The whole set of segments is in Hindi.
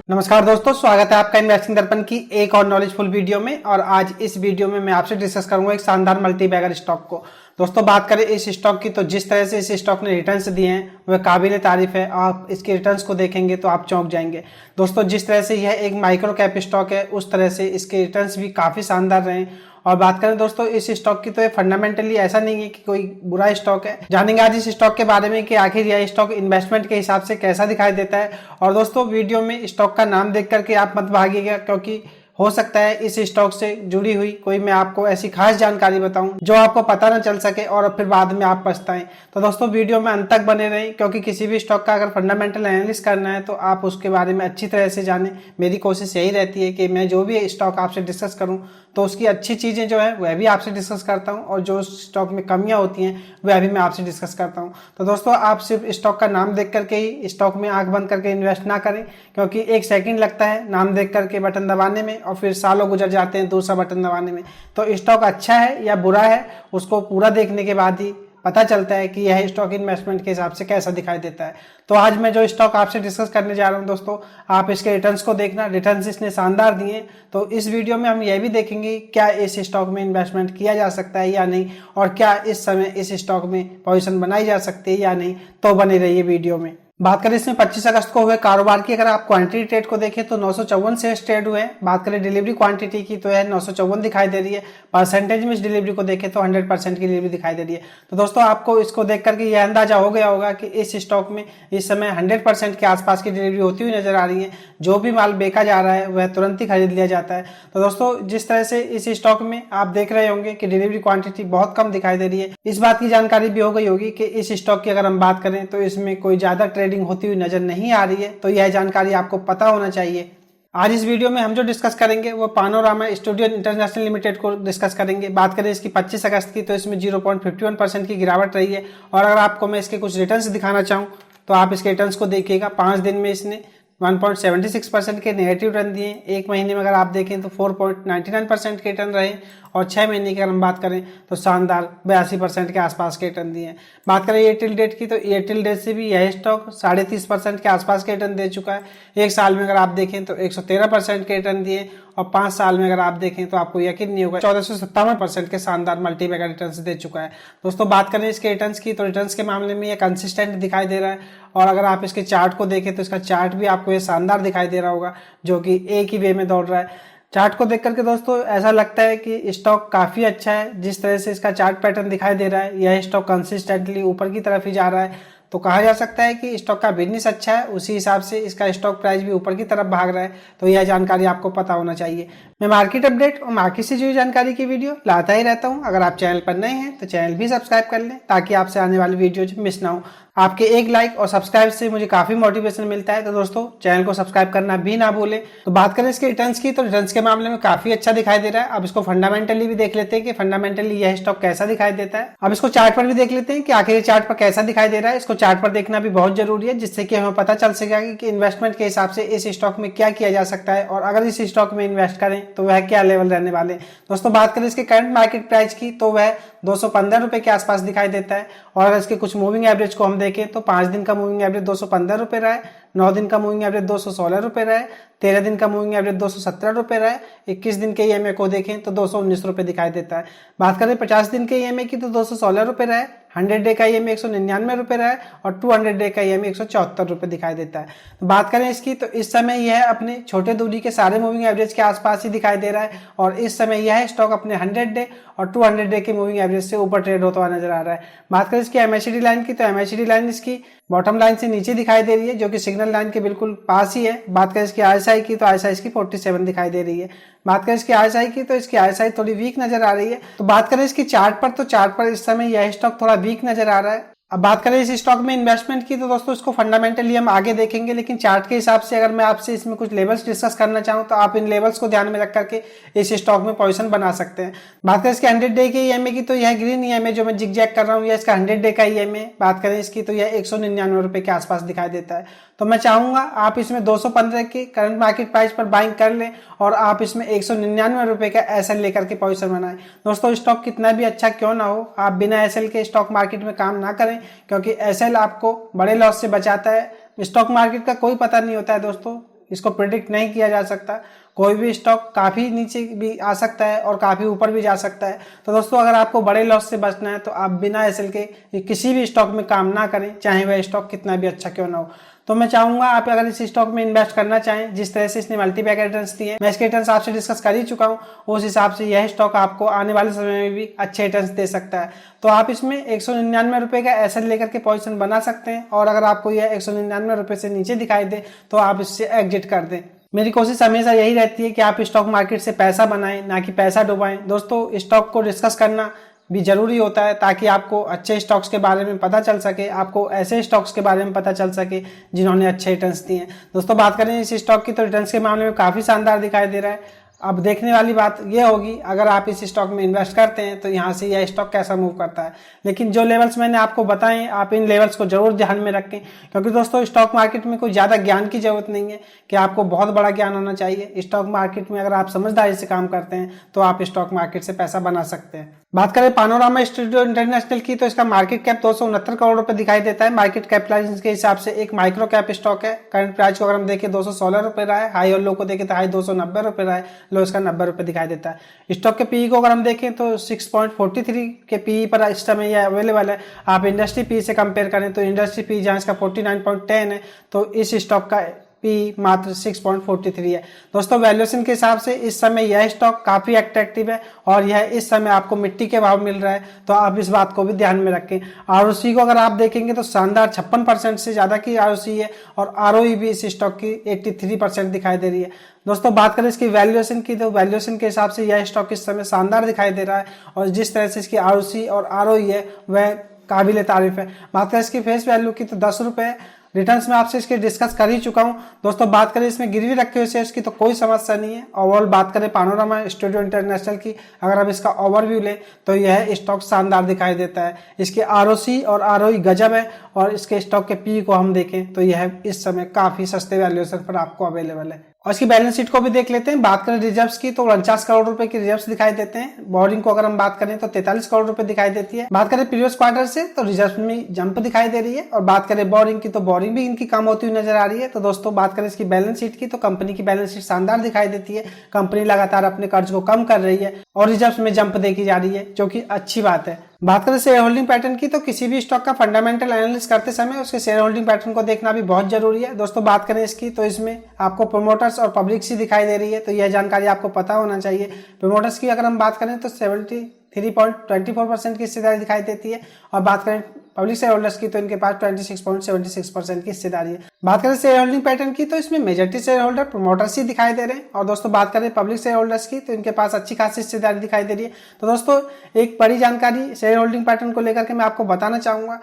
नमस्कार दोस्तों, स्वागत है आपका इन्वेस्टिंग दर्पण की एक और नॉलेजफुल वीडियो में। और आज इस वीडियो में मैं आपसे डिस्कस करूंगा एक शानदार मल्टी बैगर स्टॉक को। दोस्तों बात करें इस स्टॉक की, तो जिस तरह से इस स्टॉक ने रिटर्न्स दिए हैं वह काबिल तारीफ है। आप इसके रिटर्न्स को देखेंगे तो आप चौंक जाएंगे। दोस्तों जिस तरह से यह एक माइक्रो कैप स्टॉक है, उस तरह से इसके रिटर्न्स भी काफी शानदार रहे। और बात करें दोस्तों इस स्टॉक की, तो ये फंडामेंटली ऐसा नहीं है कि कोई बुरा स्टॉक है। जानेंगे आज इस स्टॉक के बारे में कि आखिर यह स्टॉक इन्वेस्टमेंट के हिसाब से कैसा दिखाई देता है। और दोस्तों वीडियो में स्टॉक का नाम देख करके आप मत भागिएगा, क्योंकि हो सकता है इस स्टॉक से जुड़ी हुई कोई मैं आपको ऐसी खास जानकारी बताऊं जो आपको पता ना चल सके और फिर बाद में आप पछताएं। तो दोस्तों वीडियो में अंत तक बने रहें, क्योंकि किसी भी स्टॉक का अगर फंडामेंटल एनालिसिस करना है तो आप उसके बारे में अच्छी तरह से जानें। मेरी कोशिश यही रहती है कि मैं जो भी स्टॉक आपसे डिस्कस करूं तो उसकी अच्छी चीजें जो है वह भी आपसे डिस्कस करता हूं, और जो स्टॉक में कमियां होती हैं वह भी मैं आपसे डिस्कस करता हूं। तो दोस्तों आप सिर्फ स्टॉक का नाम देख करके ही स्टॉक में आंख बंद करके इन्वेस्ट ना करें, क्योंकि एक सेकंड लगता है नाम देख करके बटन दबाने में और फिर सालों गुजर जाते हैं दूसरा बटन दबाने में। तो स्टॉक अच्छा है या बुरा है उसको पूरा देखने के बाद ही पता चलता है कि यह स्टॉक इन्वेस्टमेंट के हिसाब से कैसा दिखाई देता है। तो आज मैं जो स्टॉक आपसे डिस्कस करने जा रहा हूं दोस्तों, आप इसके रिटर्न्स को देखना। रिटर्न्स इसने शानदार दिए। तो इस वीडियो में हम यह भी देखेंगे क्या इस स्टॉक में इन्वेस्टमेंट किया जा सकता है या नहीं, और क्या इस समय इस स्टॉक में पोजीशन बनाई जा सकती है या नहीं। तो बने रहिए वीडियो में। बात करें इसमें 25 अगस्त को हुए कारोबार की, अगर आप क्वांटिटी ट्रेड को देखें तो 954 शेयर्स ट्रेड हुए हैं। बात करें डिलीवरी क्वांटिटी की तो यह 954 दिखाई दे रही है। परसेंटेज में इस डिलीवरी को देखें तो 100% की डिलीवरी दिखाई दे रही है। तो दोस्तों आपको इसको देख करके यह अंदाजा हो गया होगा कि इस स्टॉक में इस समय 100% के आसपास की डिलीवरी होती हुई नजर आ रही है। जो भी माल बेचा जा रहा है वह तुरंत ही खरीद लिया जाता है। तो दोस्तों जिस तरह से इस स्टॉक में आप देख रहे होंगे कि डिलीवरी क्वांटिटी बहुत कम दिखाई दे रही है, इस बात की जानकारी भी हो गई होगी कि इस स्टॉक की अगर हम बात करें तो इसमें कोई ज्यादा ट्रेडिंग होती हुई नजर नहीं आ रही है। तो यह जानकारी आपको पता होना चाहिए। आज इस वीडियो में हम जो डिस्कस करेंगे वो पानोरामा स्टूडियो इंटरनेशनल लिमिटेड को डिस्कस करेंगे। बात करें इसकी 25 अगस्त की, तो इसमें 0.51% की गिरावट रही है। और अगर आपको मैं इसके कुछ रिटर्न्स दिखाना चाहूँ तो आप इसके रिटर्न्स को देखिएगा। 5 दिन में इसने 1.76% के नेगेटिव रिटर्न दिए। एक महीने में अगर आप देखें तो 4.99% के रिटर्न रहे। और 6 महीने की अगर हम बात करें तो शानदार 82% के आसपास के रिटर्न दिए। बात करें एयरटेल डेट की, तो एयरटेल डेट से भी यह स्टॉक 30.5% के आसपास के रिटर्न दे चुका है। एक साल में अगर आप देखें तो 113% के रिटर्न दिए। और 5 साल में अगर आप देखें तो आपको यकीन नहीं होगा 1457% के शानदार मल्टी बैगर रिटर्न दे चुका है। दोस्तों बात करें इसके रिटर्न्स की, तो रिटर्न्स के मामले में ये कंसिस्टेंट दिखाई दे रहा है। और अगर आप इसके चार्ट को देखें तो इसका चार्ट भी आपको ये शानदार दिखाई दे रहा होगा, जो कि एक ही वे में दौड़ रहा है। चार्ट को देख करके दोस्तों ऐसा लगता है कि स्टॉक काफी अच्छा है। जिस तरह से इसका चार्ट पैटर्न दिखाई दे रहा है, यह स्टॉक कंसिस्टेंटली ऊपर की तरफ ही जा रहा है। तो कहा जा सकता है कि स्टॉक का बिजनेस अच्छा है, उसी हिसाब से इसका स्टॉक प्राइस भी ऊपर की तरफ भाग रहा है। तो यह जानकारी आपको पता होना चाहिए। मैं मार्केट अपडेट और मार्केट से जुड़ी जानकारी की वीडियो लाता ही रहता हूं। अगर आप चैनल पर नए हैं तो चैनल भी सब्सक्राइब कर लें, ताकि आपसे आने वाली वीडियो मिस ना हो। आपके एक लाइक और सब्सक्राइब से मुझे काफी मोटिवेशन मिलता है। तो दोस्तों चैनल को सब्सक्राइब करना भी ना भूलें। तो बात करें इसके रिटर्न्स की, तो रिटर्न्स के मामले में काफी अच्छा दिखाई दे रहा है। अब इसको फंडामेंटली भी देख लेते हैं कि फंडामेंटली यह स्टॉक कैसा दिखाई देता है। अब इसको चार्ट पर भी देख लेते हैं कि आखिर चार्ट पर कैसा दिखाई दे रहा है। इसको चार्ट पर देखना भी बहुत जरूरी है, जिससे कि हमें पता चल सकेगा कि इन्वेस्टमेंट के हिसाब से इस स्टॉक में क्या किया जा सकता है, और अगर इस स्टॉक में इन्वेस्ट करें तो वह क्या लेवल रहने वाले। दोस्तों बात करें इसके करंट मार्केट प्राइस की, तो वह 215 रुपए के आसपास दिखाई देता है। और अगर इसके कुछ मूविंग एवरेज को हम देखें तो 5 दिन का मूविंग एवरेज 215 रुपए रहा है, 9 दिन का मूविंग एवरेज 216 रुपए रहा है, 13 दिन का मूविंग एवरेज 217 रुपए रहा है, 21 दिन के ईएमए को देखें तो 219 रुपए दिखाई देता है। बात करें 50 दिन के ईएमए की, तो 216 रुपए रहा है, 100 डे का ईएमए 199 रुपए रहा है, और 200 डे का ईएमए 174 रुपए दिखाई देता है। तो बात करें इसकी, तो इस समय यह अपने छोटे दूरी के सारे मूविंग एवरेज के आसपास ही दिखाई दे रहा है। और इस समय यह स्टॉक अपने 100 डे और 200 डे के मूविंग एवरेज से ऊपर ट्रेड होता हुआ नजर आ रहा है। बात करें इसकी एमएसीडी लाइन की, तो एमएसीडी लाइन इसकी बॉटम लाइन से नीचे दिखाई दे रही है, जो कि सिग्नल लाइन के बिल्कुल पास ही है। बात करें इसकी आरएसआई की, तो आरएसआई इसकी 47 दिखाई दे रही है। बात करें इसकी आरएसआई की, तो इसकी आरएसआई थोड़ी वीक नजर आ रही है। तो बात करें इसकी चार्ट पर, तो चार्ट पर इस समय यह स्टॉक थोड़ा वीक नजर आ रहा है। अब बात करें इस स्टॉक में इन्वेस्टमेंट की, तो दोस्तों इसको फंडामेंटली हम आगे देखेंगे, लेकिन चार्ट के हिसाब से अगर मैं आपसे इसमें कुछ लेवल्स डिस्कस करना चाहूं तो आप इन लेवल्स को ध्यान में रख करके इस स्टॉक में पोजीशन बना सकते हैं। बात करें इसके 100 डे के ईएमए की, तो यह ग्रीन ईएमए जो मैं जिगजैग कर रहा हूं, यह इसका 100 डे का ईएमए। बात करें इसकी, तो यह 199 रुपए के आसपास दिखाई देता है। तो मैं चाहूंगा आप इसमें 215 के करंट मार्केट प्राइस पर बाइंग कर लें, और आप इसमें 199 रुपए का एसएल लेकर के पोजीशन बनाएं। दोस्तों स्टॉक कितना भी अच्छा क्यों ना हो, आप बिना एसएल के स्टॉक मार्केट में काम ना करें, क्योंकि एसएल आपको बड़े लॉस से बचाता है। स्टॉक मार्केट का कोई पता नहीं होता है दोस्तों, इसको प्रिडिक्ट नहीं किया जा सकता। कोई भी स्टॉक काफ़ी नीचे भी आ सकता है और काफ़ी ऊपर भी जा सकता है। तो दोस्तों अगर आपको बड़े लॉस से बचना है तो आप बिना एसएल के किसी भी स्टॉक में काम ना करें, चाहे वह स्टॉक कितना भी अच्छा क्यों ना हो। तो मैं चाहूंगा आप अगर इस स्टॉक में इन्वेस्ट करना चाहें, जिस तरह से इसने मल्टी बैग रिटर्न्स दिए, मैं इसके रिटर्न्स आपसे डिस्कस कर ही चुका हूं, उस हिसाब से यह स्टॉक आपको आने वाले समय में भी अच्छे रिटर्न्स दे सकता है। तो आप इसमें 199 रुपए का एसएल लेकर के पोजीशन बना सकते हैं और अगर आपको यह 199 रुपए से नीचे दिखाई दे तो आप इससे एग्जिट कर दें। मेरी कोशिश हमेशा यही रहती है कि आप स्टॉक मार्केट से पैसा बनाएं, ना कि पैसा डुबाएं। दोस्तों स्टॉक को डिस्कस करना भी जरूरी होता है ताकि आपको अच्छे स्टॉक्स के बारे में पता चल सके, आपको ऐसे स्टॉक्स के बारे में पता चल सके जिन्होंने अच्छे रिटर्न्स दिए हैं। दोस्तों बात करें इस स्टॉक की तो रिटर्न्स के मामले में काफी शानदार दिखाई दे रहा है। अब देखने वाली बात यह होगी अगर आप इस स्टॉक में इन्वेस्ट करते हैं तो यहाँ से यह स्टॉक कैसा मूव करता है। लेकिन जो लेवल्स मैंने आपको बताए आप इन लेवल्स को जरूर ध्यान में रखें, क्योंकि दोस्तों स्टॉक मार्केट में कोई ज्यादा ज्ञान की जरूरत नहीं है कि आपको बहुत बड़ा ज्ञान होना चाहिए। स्टॉक मार्केट में अगर आप समझदारी से काम करते हैं तो आप स्टॉक मार्केट से पैसा बना सकते हैं। बात करें पानोरामा स्टूडियो इंटरनेशनल की तो इसका मार्केट कैप 269 करोड़ रुपए दिखाई देता है। मार्केट कैपिटलाइजेशन के हिसाब से एक माइक्रो कैप स्टॉक है। करंट प्राइस को अगर हम देखें 216 रुपए रहा है, हाई और लो को देखें तो हाई 290 रुपए रहा है, लो इसका 90 रुपए दिखाई देता है। स्टॉक के पीई को अगर हम देखें तो 6.43 के पीई पर इस समय यह अवेलेबल है। आप इंडस्ट्री पी से कंपेयर करें तो इंडस्ट्री पी जहां इसका 49.10 है तो इस स्टॉक का पी मात्र 6.43 है। दोस्तों वैल्यूएशन के हिसाब से इस समय यह स्टॉक काफी अट्रैक्टिव है और यह इस समय आपको मिट्टी के भाव मिल रहा है, तो आप इस बात को भी ध्यान में रखें। आरओसी को अगर आप देखेंगे तो शानदार 56% से ज्यादा की आरओसी है और आरओई भी इस स्टॉक की 83% दिखाई दे रही है। दोस्तों बात करें इसकी वैल्यूएशन की तो वैल्यूएशन के हिसाब से यह स्टॉक इस समय शानदार दिखाई दे रहा है और जिस तरह से इसकी आरओसी और आरओई है वह काबिल तारीफ है। बात करें इसकी फेस वैल्यू की तो 10 रुपए रिटर्न्स में आपसे इसके डिस्कस कर ही चुका हूं। दोस्तों बात करें इसमें गिरवी रखे हुए शेयर्स की तो कोई समस्या नहीं है। ओवरऑल बात करें पानोरामा स्टूडियो इंटरनेशनल की, अगर हम इसका ओवरव्यू लें तो यह स्टॉक शानदार दिखाई देता है। इसके आरओसी और आरओई गजब है और इसके स्टॉक के पी को हम देखें तो यह इस समय काफी सस्ते वैल्यूएशन पर आपको अवेलेबल है। और इसकी बैलेंस शीट को भी देख लेते हैं। बात करें रिजर्व्स की तो 49 करोड़ रुपए की रिजर्व्स दिखाई देते हैं। बोरिंग को अगर हम बात करें तो 43 करोड़ रुपए दिखाई देती है। बात करें प्रीवियस क्वार्टर से तो रिजर्व में जंप दिखाई दे रही है और बात करें बोरिंग की तो बोरिंग भी इनकी कम होती हुई नजर आ रही है। तो दोस्तों बात करें इसकी बैलेंस शीट की तो कंपनी की बैलेंस शीट शानदार दिखाई देती है। कंपनी लगातार अपने कर्ज को कम कर रही है और रिजर्व में जंप देखी जा रही है, जो कि अच्छी बात है। बात करें शेयर होल्डिंग पैटर्न की तो किसी भी स्टॉक का फंडामेंटल एनालिसिस करते समय उसके शेयर होल्डिंग पैटर्न को देखना भी बहुत जरूरी है। दोस्तों बात करें इसकी तो इसमें आपको प्रोमोटर्स और पब्लिक सी दिखाई दे रही है, तो यह जानकारी आपको पता होना चाहिए। प्रोमोटर्स की अगर हम बात करें तो 73.24% की हिस्सेदारी दिखाई देती है और बात करें पब्लिक शेयर होल्डर्स की तो इनके पास 26.76% की हिस्सेदारी है। बात करें शेयर होल्डिंग पैटर्न की तो इसमें मेजॉरिटी शेयर होल्डर प्रोमोटर्स ही दिखाई दे रहे हैं और दोस्तों बात करें पब्लिक शेयर होल्डर्स की तो इनके पास अच्छी खासी हिस्सेदारी दिखाई दे रही है। तो दोस्तों एक बड़ी जानकारी शेयर होल्डिंग पैटर्न को लेकर के मैं आपको बताना चाहूंगा।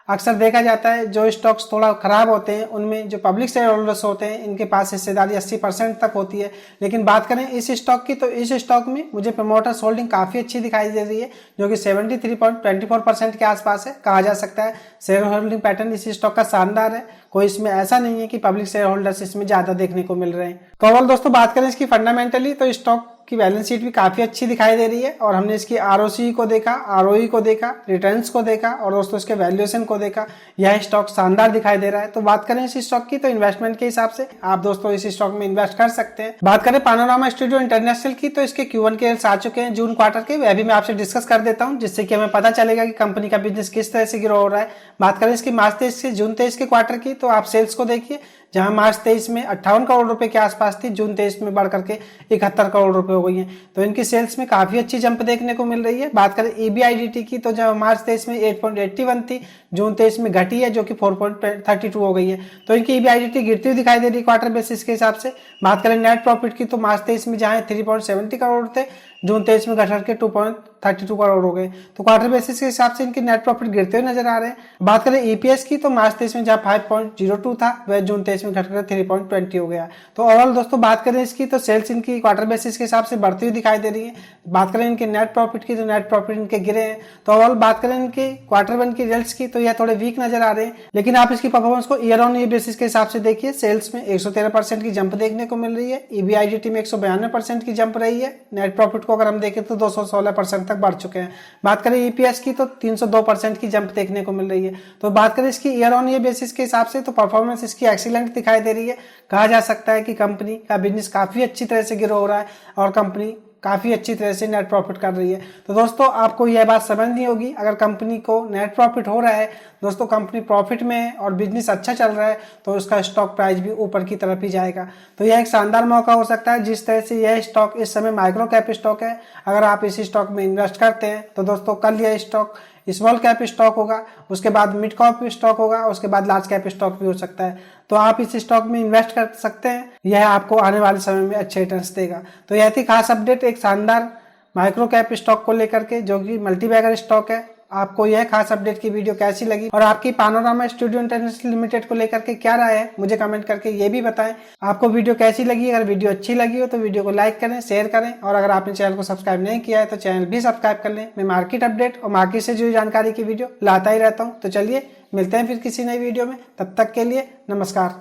अक्सर देखा जाता है जो स्टॉक्स थोड़ा खराब होते हैं उनमें जो पब्लिक शेयर होल्डर्स होते हैं इनके पास हिस्सेदारी 80% तक होती है। लेकिन बात करें इस स्टॉक की तो इस स्टॉक में मुझे प्रमोटर्स होल्डिंग काफी अच्छी दिखाई दे रही है, जो कि 73.24% के आसपास है। कहा जा सकता है शेयर होल्डिंग पैटर्न इस स्टॉक का शानदार है, कोई इसमें ऐसा नहीं है कि पब्लिक शेयर होल्डर्स इसमें ज्यादा देखने को मिल रहे हैं। तो ओवरऑल दोस्तों बात करें इसकी फंडामेंटली तो स्टॉक की बैलेंस शीट भी काफी अच्छी दिखाई दे रही है और हमने इसकी आरओसी को देखा, आरओई को देखा, रिटर्न्स को देखा और दोस्तों इसके वैल्यूएशन को देखा। यह स्टॉक शानदार दिखाई दे रहा है। तो बात करें इस स्टॉक की तो इन्वेस्टमेंट के हिसाब से आप दोस्तों इस स्टॉक में इन्वेस्ट कर सकते हैं। बात करें पानोरामा स्टूडियो इंटरनेशनल की तो इसके Q1 के रिजल्ट्स आ चुके हैं जून क्वार्टर के, वह भी मैं आपसे डिस्कस कर देता हूं जिससे कि हमें पता चलेगा कि कंपनी का बिजनेस किस तरह से ग्रो हो रहा है। बात करें इसकी मार्च 23 से जून 23 के क्वार्टर की तो आप सेल्स को देखिए, जहां मार्च 23 में 58 करोड़ रुपए के आसपास थी, जून 23 में बढ़कर के 71 करोड़ रुपए हो गई है। तो इनकी सेल्स में काफी अच्छी जंप देखने को मिल रही है। बात करें EBIDT की तो जब मार्च 23 में 8.81 थी, जून 23 में घटी है जो कि 4.32 हो गई है। तो इनकी EBIDT गिरती हुई दिखाई दे रही है क्वार्टर बेसिस के हिसाब से। बात करें नेट प्रॉफिट की तो मार्च 23 में जहां 3.70 करोड़ थे, जून 23 में घट के 2.32 करोड़ हो गए। तो क्वार्टर बेसिस के हिसाब से इनके नेट प्रॉफिट गिरते हुए नजर आ रहे हैं। बात करें EPS की तो मार्च 23 में जहां 5.02 था वह जून 23 में घटकर 3.20 हो गया। तो ओवरऑल दोस्तों बात करें इसकी तो सेल्स इनकी क्वार्टर बेसिस के हिसाब से बढ़ती हुई दिखाई दे रही है। बात करें इनके नेट प्रॉफिट की तो नेट प्रॉफिट इनके गिरे हैं। तो ओवरऑल बात करें इनके क्वार्टर 1 की रिजल्ट्स की तो यह थोड़े वीक नजर आ रहे हैं, लेकिन आप इसकी परफॉर्मेंस को ईयर ऑन ईयर बेसिस के हिसाब से देखिए। सेल्स में 113% की जंप देखने को मिल रही है, EBIDT में 192% की जंप रही है, नेट प्रॉफिट को अगर हम देखें तो 216% तक बढ़ चुके हैं। बात करें ईपीएस की तो 302% की जंप देखने को मिल रही है। तो बात करें इसकी ईयर ऑन ईयर बेसिस के हिसाब से तो परफॉर्मेंस इसकी एक्सीलेंट दिखाई दे रही है। कहा जा सकता है कि कंपनी का बिजनेस काफी अच्छी तरह से ग्रो हो रहा है और कंपनी काफी अच्छी तरह से नेट प्रॉफिट कर रही है। तो दोस्तों आपको यह बात समझनी होगी, अगर कंपनी को नेट प्रॉफिट हो रहा है, दोस्तों कंपनी प्रॉफिट में है और बिजनेस अच्छा चल रहा है, तो उसका स्टॉक प्राइस भी ऊपर की तरफ ही जाएगा। तो यह एक शानदार मौका हो सकता है। जिस तरह से यह स्टॉक इस समय माइक्रो कैप स्टॉक है, अगर आप इस स्टॉक में इन्वेस्ट करते हैं तो दोस्तों कल यह स्टॉक स्मॉल कैप स्टॉक होगा, उसके बाद मिड कैप स्टॉक होगा, उसके बाद लार्ज कैप स्टॉक भी हो सकता है। तो आप इस स्टॉक में इन्वेस्ट कर सकते हैं, यह आपको आने वाले समय में अच्छे रिटर्न्स देगा। तो यह थी खास अपडेट एक शानदार माइक्रो कैप स्टॉक को लेकर के, जो कि मल्टीबैगर स्टॉक है। आपको यह खास अपडेट की वीडियो कैसी लगी और आपकी पानोरामा स्टूडियो इंटरनेशनल लिमिटेड को लेकर के क्या राय है, मुझे कमेंट करके ये भी बताएं। आपको वीडियो कैसी लगी, अगर वीडियो अच्छी लगी हो तो वीडियो को लाइक करें, शेयर करें, और अगर आपने चैनल को सब्सक्राइब नहीं किया है तो चैनल भी सब्सक्राइब कर लें। मैं मार्केट अपडेट और मार्केट से जुड़ी जानकारी की वीडियो लाता ही रहता हूँ। तो चलिए मिलते हैं फिर किसी नई वीडियो में, तब तक के लिए नमस्कार।